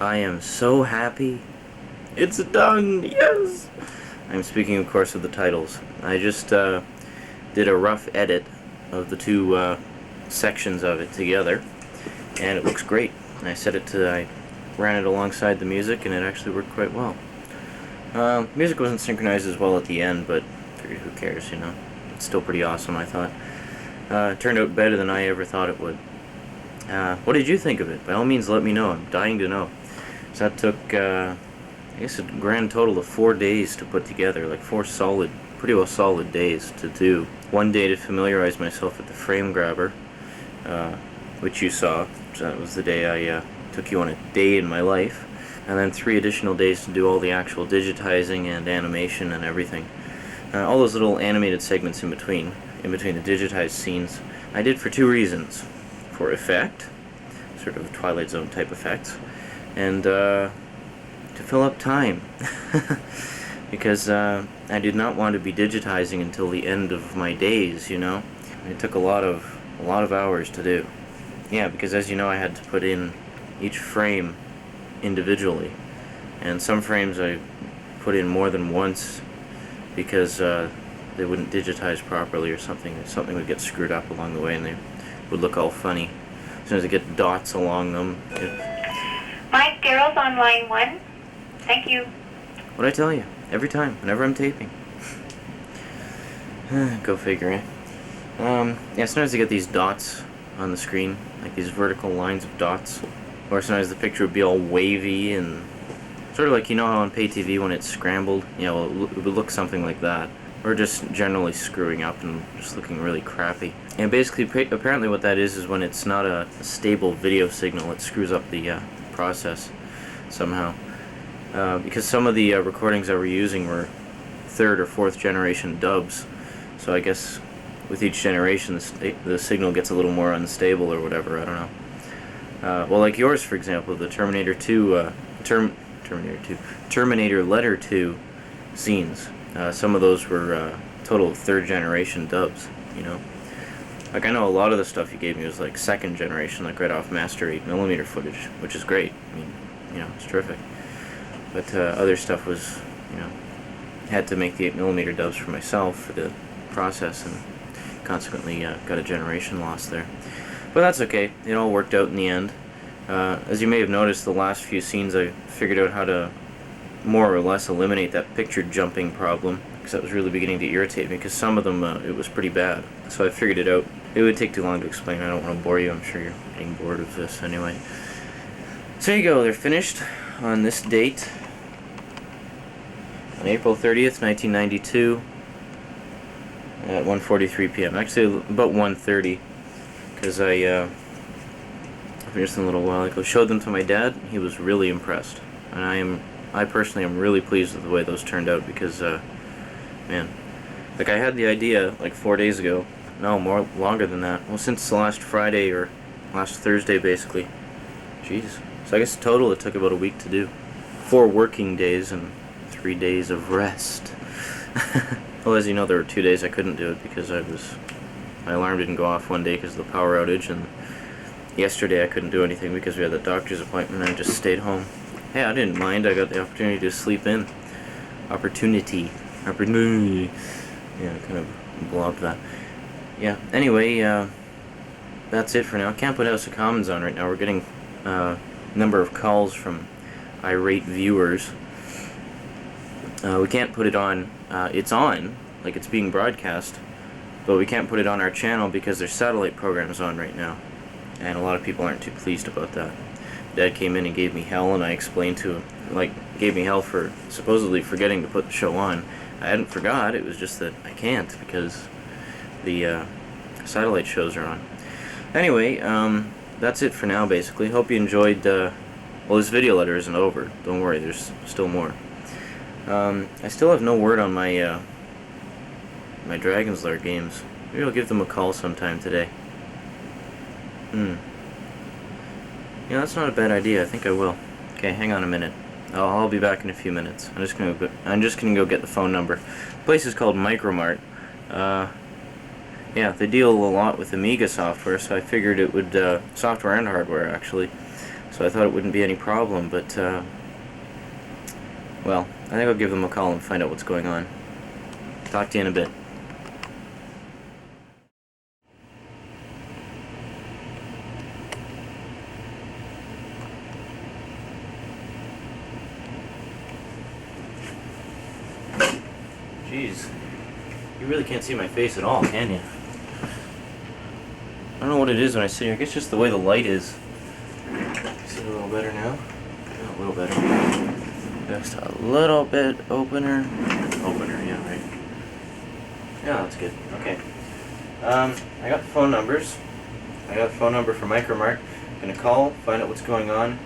I am so happy. It's done! Yes! I'm speaking, of course, of the titles. I just did a rough edit of the two sections of it together, and it looks great. I ran it alongside the music, and it actually worked quite well. Music wasn't synchronized as well at the end, but figured who cares, you know? It's still pretty awesome, I thought. It turned out better than I ever thought it would. What did you think of it? By all means, let me know. I'm dying to know. So that took, I guess, a grand total of 4 days to put together. Like 4 solid, pretty well solid days to do. 1 day to familiarize myself with the frame grabber, which you saw. So that was the day I took you on a day in my life. And then 3 additional days to do all the actual digitizing and animation and everything. All those little animated segments in between the digitized scenes, I did for 2 reasons. For effect, sort of Twilight Zone type effects, and to fill up time. Because I did not want to be digitizing until the end of my days, you know. It took a lot of hours to do. Yeah, because as you know, I had to put in each frame individually, and some frames I put in more than once because they wouldn't digitize properly or something. Something would get screwed up along the way, and they would look all funny. As soon as I get dots along them. Mike Darrell's on line 1. Thank you. What'd I tell you? Every time, whenever I'm taping. Go figure, eh? Yeah, sometimes I get these dots on the screen, like these vertical lines of dots. Or sometimes the picture would be all wavy and sort of like, you know how on pay TV when it's scrambled? Yeah, well, it would look something like that. Or just generally screwing up and just looking really crappy. And basically, apparently what that is when it's not a stable video signal, it screws up the process somehow. Because some of the recordings that we're using were 3rd or 4th generation dubs, so I guess with each generation the signal gets a little more unstable or whatever, I don't know. Well, like yours, for example, the Terminator Letter 2 scenes. Some of those were total 3rd generation dubs, you know. Like, I know a lot of the stuff you gave me was like 2nd generation, like right off master 8mm footage, which is great. I mean, you know, it's terrific. But other stuff was, you know, had to make the 8mm dubs for myself for the process, and consequently got a generation loss there. But that's okay. It all worked out in the end. As you may have noticed, the last few scenes I figured out how to more or less eliminate that picture jumping problem, because that was really beginning to irritate me, because some of them it was pretty bad. So I figured it out. It would take too long to explain. I don't want to bore you. I'm sure you're getting bored of this anyway. So there you go. They're finished on this date, on April 30th, 1992, at 1:43 p.m. Actually, about 1:30, because I finished them a little while ago. Showed them to my dad. He was really impressed, and I personally am really pleased with the way those turned out, because, man, like, I had the idea like 4 days ago. No, longer than that. Well, since last Friday, or last Thursday, basically. Jeez. So I guess total it took about a week to do. 4 working days and 3 days of rest. Well, as you know, there were 2 days I couldn't do it because my alarm didn't go off one day because of the power outage, and yesterday I couldn't do anything because we had the doctor's appointment, and I just stayed home. Hey, I didn't mind. I got the opportunity to sleep in. Opportunity. Yeah, kind of blobbed that. Yeah, anyway, that's it for now. I can't put House of Commons on right now. We're getting a number of calls from irate viewers. We can't put it on. It's on, like it's being broadcast, but we can't put it on our channel because there's satellite programs on right now. And a lot of people aren't too pleased about that. Dad came in and gave me hell, and I explained to him, gave me hell for supposedly forgetting to put the show on. I hadn't forgot, it was just that I can't because the satellite shows are on. Anyway, that's it for now, basically. Hope you enjoyed, well, this video letter isn't over. Don't worry, there's still more. I still have no word on my, my Dragon's Lair games. Maybe I'll give them a call sometime today. Yeah, that's not a bad idea. I think I will. Okay, hang on a minute. I'll be back in a few minutes. I'm just gonna go get the phone number. The place is called Micromart. Yeah, they deal a lot with Amiga software, so I figured it would, software and hardware actually. so I thought it wouldn't be any problem, but well, I think I'll give them a call and find out what's going on. Talk to you in a bit. Jeez, you really can't see my face at all, can you? I don't know what it is when I sit here. I guess just the way the light is. See it a little better now? Yeah, a little better. Just a little bit opener. Opener, yeah, right. Yeah, that's good. Okay. I got the phone numbers. I got a phone number for Micromart. I'm going to call, find out what's going on.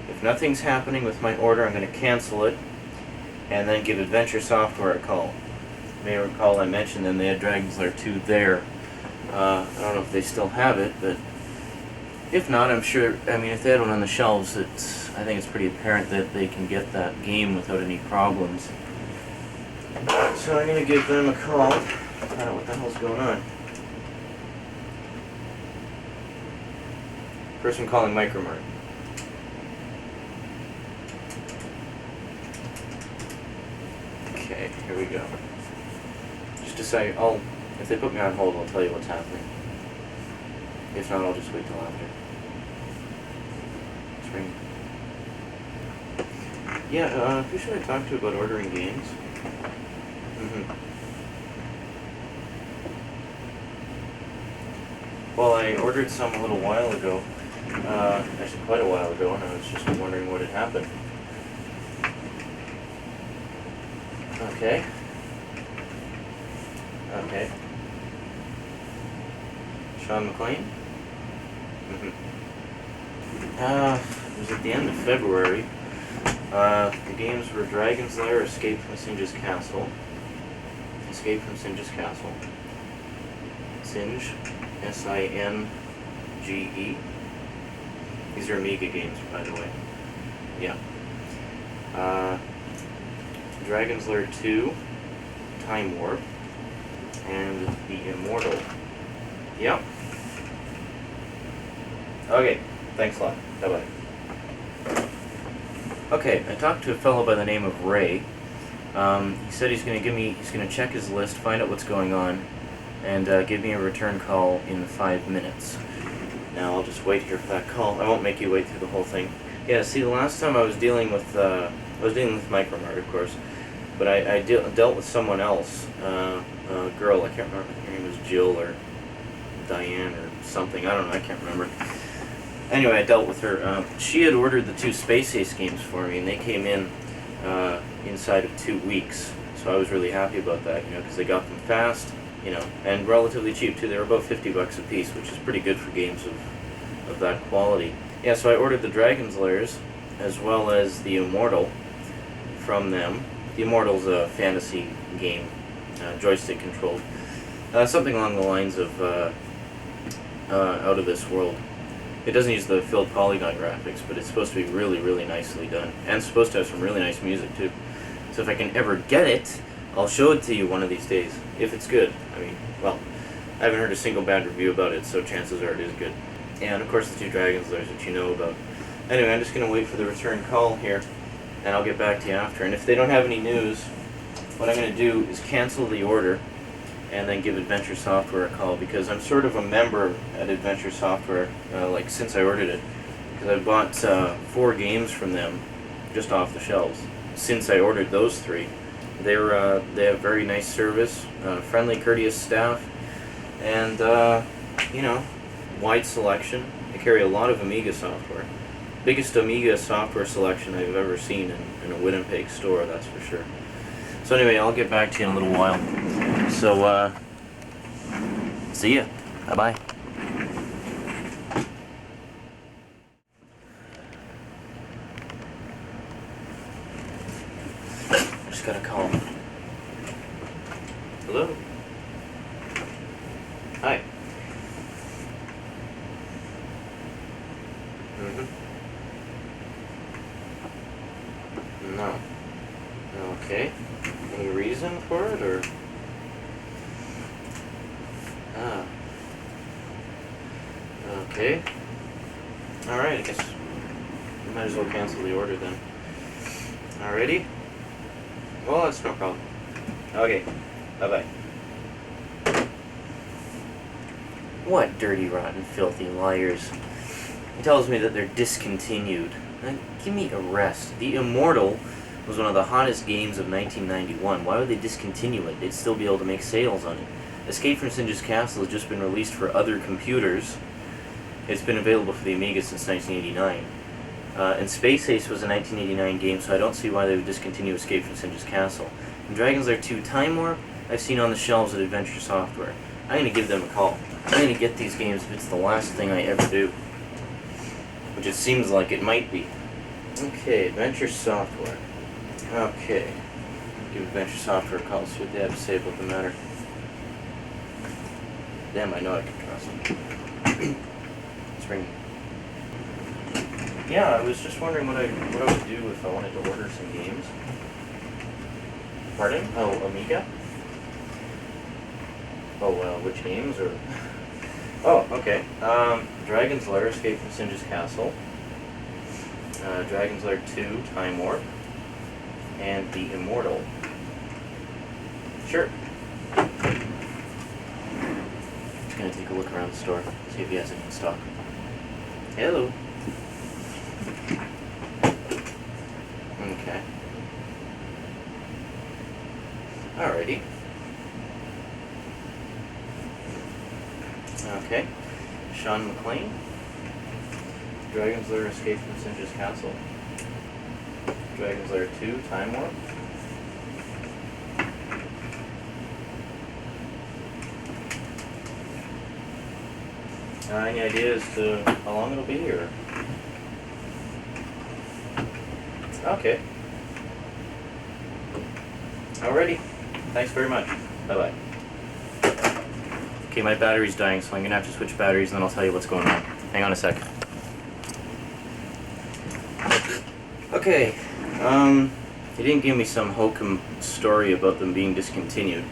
If nothing's happening with my order, I'm going to cancel it and then give Adventure Software a call. You may recall I mentioned them, they had Dragon's Lair 2 there. I don't know if they still have it, but if not, I'm sure, I mean, if they had one on the shelves, I think it's pretty apparent that they can get that game without any problems. So I'm going to give them a call, find out what the hell's going on. Person calling Micromart. Okay, here we go. Just decide, if they put me on hold, I'll tell you what's happening. If not, I'll just wait till after. It's ringing. Yeah, who should I talk to about ordering games? Well, I ordered some a little while ago. Actually quite a while ago, and I was just wondering what had happened. Okay. Okay. Sean McLean? It was at the end of February. The games were Dragon's Lair, Escape from Singe's Castle. Escape from Singe's Castle. Singe. S-I-N-G-E. These are Amiga games, by the way. Yeah. Dragon's Lair 2, Time Warp, and The Immortal. Yep. Okay, thanks a lot. Bye-bye. Okay, I talked to a fellow by the name of Ray. He said he's going to check his list, find out what's going on, and give me a return call in 5 minutes. Now I'll just wait here for that call. I won't make you wait through the whole thing. Yeah, see, the last time I was dealing with Micromart, of course, but I dealt with someone else, a girl. I can't remember if her name was Jill or Diane or something. I don't know. I can't remember. Anyway, I dealt with her. She had ordered the 2 Space Ace games for me, and they came in inside of 2 weeks. So I was really happy about that, because they got them fast, and relatively cheap too. They were about $50 a piece, which is pretty good for games of that quality. Yeah, so I ordered the Dragon's Lairs as well as the Immortal from them. The Immortal's a fantasy game, joystick controlled, something along the lines of Out of This World. It doesn't use the filled polygon graphics, but it's supposed to be really, really nicely done, and it's supposed to have some really nice music too. So if I can ever get it, I'll show it to you one of these days, if it's good. I mean, well, I haven't heard a single bad review about it, so chances are it is good. And of course the 2 Dragon's Lairs, which you know about. Anyway, I'm just going to wait for the return call here, and I'll get back to you after. And if they don't have any news, what I'm going to do is cancel the order, and then give Adventure Software a call, because I'm sort of a member at Adventure Software, like since I ordered it, because I bought 4 games from them, just off the shelves, since I ordered those 3. They have very nice service, friendly, courteous staff, and wide selection. They carry a lot of Amiga software. Biggest Amiga software selection I've ever seen in a Winnipeg store, that's for sure. So anyway, I'll get back to you in a little while. So, see ya. Bye-bye. Just got a call. Hello? Hi. No. Okay. Any reason for it, or? Ah. Okay. Alright, I guess Might as well cancel the order then. Alrighty? Well, that's no problem. Okay, bye-bye. What dirty, rotten, filthy liars. He tells me that they're discontinued. Give me a rest. The Immortal was one of the hottest games of 1991. Why would they discontinue it? They'd still be able to make sales on it. Escape from Singe's Castle has just been released for other computers. It's been available for the Amiga since 1989. And Space Ace was a 1989 game, so I don't see why they would discontinue Escape from Singe's Castle. And Dragon's Lair 2 Time Warp, I've seen on the shelves at Adventure Software. I'm going to give them a call. I'm going to get these games if it's the last thing I ever do. Which it seems like it might be. Okay, Adventure Software. Okay. Give Adventure Software a call, see what they have to say about the matter. Damn, I know I can trust them. It's ringing. Yeah, I was just wondering what I would do if I wanted to order some games. Pardon? Oh, Amiga? Oh, which games, or... Oh, okay. Dragon's Lair, Escape from Singe's Castle. Dragon's Lair 2, Time Warp. And The Immortal. Sure. Just gonna take a look around the store, see if he has any in stock. Hello. Okay. Alrighty. Okay. Sean McLean. Dragon's Lair, Escape from Singe's Castle. Dragon's Lair 2, Time Warp. Any idea as to how long it'll be, or? Okay. Alrighty. Thanks very much. Bye-bye. Okay, my battery's dying, so I'm gonna have to switch batteries and then I'll tell you what's going on. Hang on a sec. Okay, he didn't give me some hokum story about them being discontinued.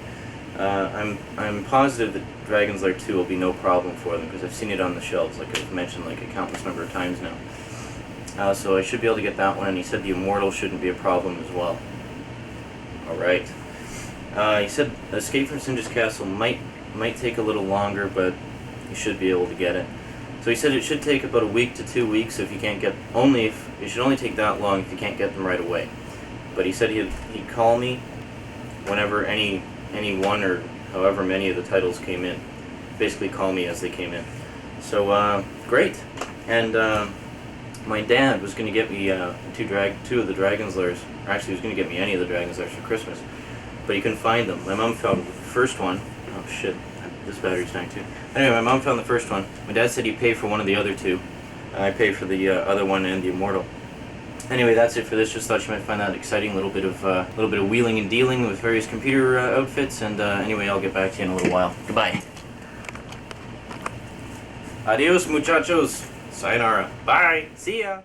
I'm positive that Dragon's Lair 2 will be no problem for them, because I've seen it on the shelves, like I've mentioned like a countless number of times now. So I should be able to get that one, and he said the Immortal shouldn't be a problem as well. Alright. He said Escape from Singe's Castle might take a little longer, but you should be able to get it. So he said it should take about a week to 2 weeks if you can't get, it should only take that long if you can't get them right away. But he said he'd call me whenever any one or however many of the titles came in. Basically call me as they came in. So, great. And my dad was going to get me two of the Dragon's Lairs. Or actually, he was going to get me any of the Dragon's Lairs for Christmas. But he couldn't find them. My mom found the first one. Oh shit, this battery's dying too. Anyway, my mom found the first one. My dad said he'd pay for one of the other two. I paid for the other one and the Immortal. Anyway, that's it for this. Just thought you might find that exciting. A little bit of wheeling and dealing with various computer outfits. And anyway, I'll get back to you in a little while. Goodbye. Adios, muchachos. Sayonara. Bye. See ya.